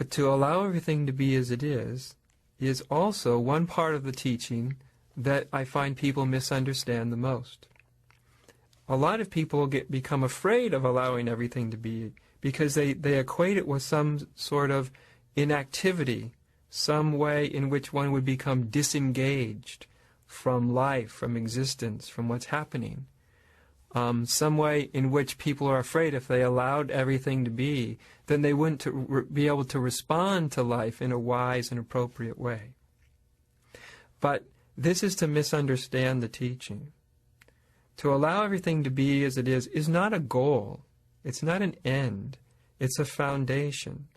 But to allow everything to be as it is also one part of the teaching that I find people misunderstand the most. A lot of people become afraid of allowing everything to be because they equate it with some sort of inactivity, some way in which one would become disengaged from life, from existence, from what's happening. Some way in which people are afraid if they allowed everything to be, then they wouldn't be able to respond to life in a wise and appropriate way. But this is to misunderstand the teaching. To allow everything to be as it is not a goal. It's not an end. It's a foundation.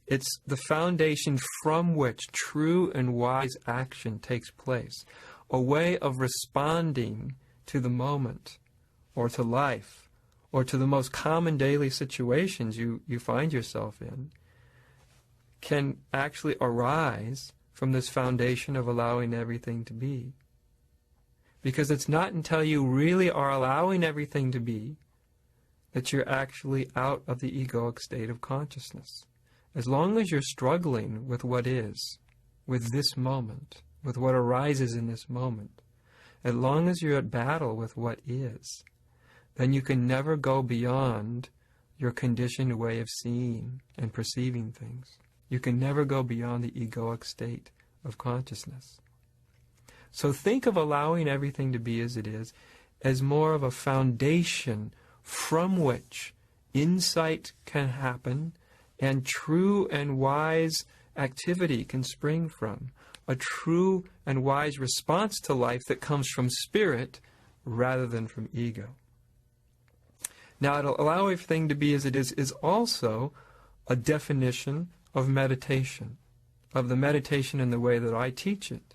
It's the foundation from which true and wise action takes place, a way of responding to the moment, or to life, or to the most common daily situations you find yourself in, can actually arise from this foundation of allowing everything to be. Because it's not until you really are allowing everything to be that you're actually out of the egoic state of consciousness. As long as you're struggling with what is, with this moment, with what arises in this moment, as long as you're at battle with what is, then you can never go beyond your conditioned way of seeing and perceiving things. You can never go beyond the egoic state of consciousness. So think of allowing everything to be as it is as more of a foundation from which insight can happen and true and wise activity can spring from, a true and wise response to life that comes from spirit rather than from ego. Now, to allow everything to be as it is also a definition of meditation, of the meditation in the way that I teach it.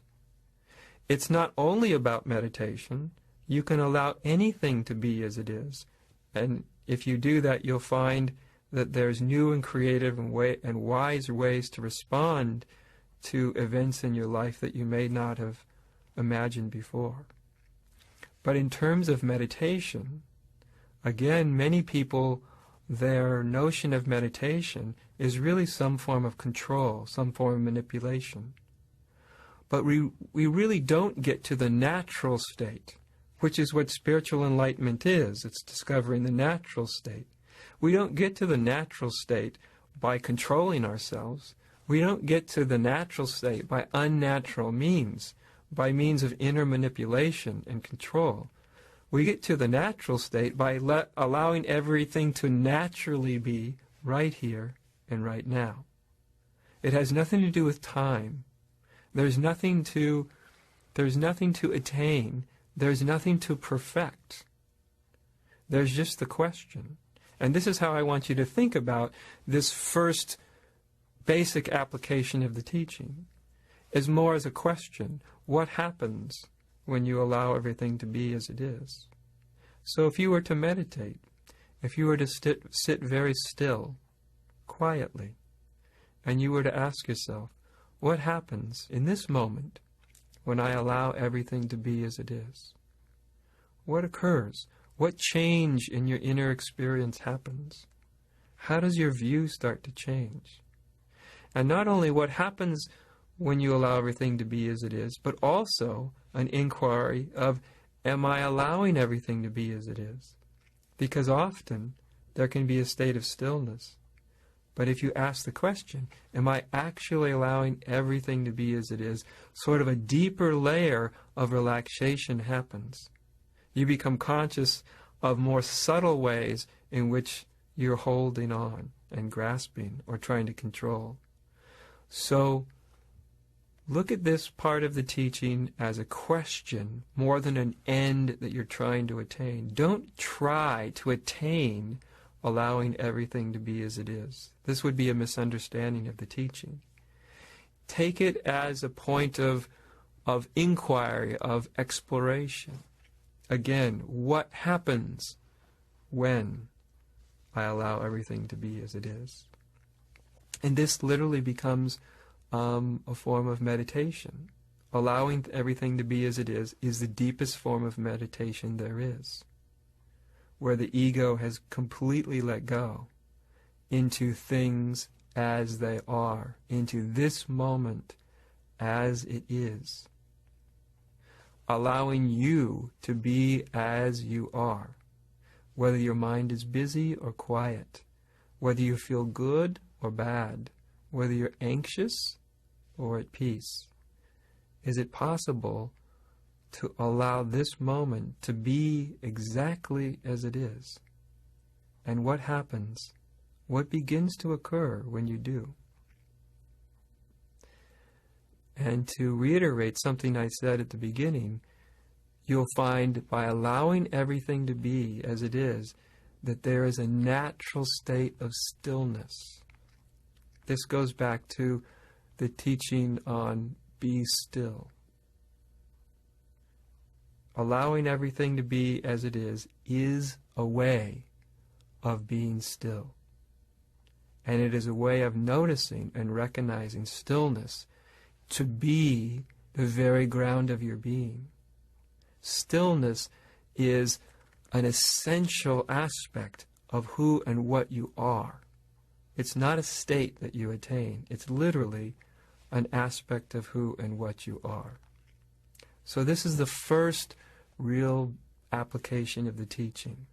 It's not only about meditation. You can allow anything to be as it is. And if you do that, you'll find that there's new and creative and wise ways to respond to events in your life that you may not have imagined before. But in terms of meditation, again, many people, their notion of meditation is really some form of control, some form of manipulation. But we really don't get to the natural state, which is what spiritual enlightenment is. It's discovering the natural state. We don't get to the natural state by controlling ourselves. We don't get to the natural state by unnatural means, by means of inner manipulation and control. We get to the natural state by allowing everything to naturally be right here and right now. It has nothing to do with time. There's nothing to attain. There's nothing to perfect. There's just the question. And this is how I want you to think about this first basic application of the teaching, is more as a question. What happens when you allow everything to be as it is? So if you were to meditate, if you were to sit very still, quietly, and you were to ask yourself, what happens in this moment when I allow everything to be as it is? What occurs? What change in your inner experience happens? How does your view start to change? And not only what happens when you allow everything to be as it is, but also an inquiry of, am I allowing everything to be as it is? Because often there can be a state of stillness. But if you ask the question, am I actually allowing everything to be as it is, sort of a deeper layer of relaxation happens. You become conscious of more subtle ways in which you're holding on and grasping or trying to control. So look at this part of the teaching as a question more than an end that you're trying to attain. Don't try to attain allowing everything to be as it is. This would be a misunderstanding of the teaching. Take it as a point of inquiry, of exploration. Again, what happens when I allow everything to be as it is? And this literally becomes a form of meditation. Allowing everything to be as it is the deepest form of meditation there is, where the ego has completely let go into things as they are, into this moment as it is. Allowing you to be as you are, whether your mind is busy or quiet, whether you feel good or bad, whether you're anxious or at peace. Is it possible to allow this moment to be exactly as it is? And what happens? What begins to occur when you do? And to reiterate something I said at the beginning, you'll find by allowing everything to be as it is, that there is a natural state of stillness. This goes back to the teaching on be still. Allowing everything to be as it is a way of being still. And it is a way of noticing and recognizing stillness to be the very ground of your being. Stillness is an essential aspect of who and what you are. It's not a state that you attain. It's literally an aspect of who and what you are. So this is the first real application of the teaching.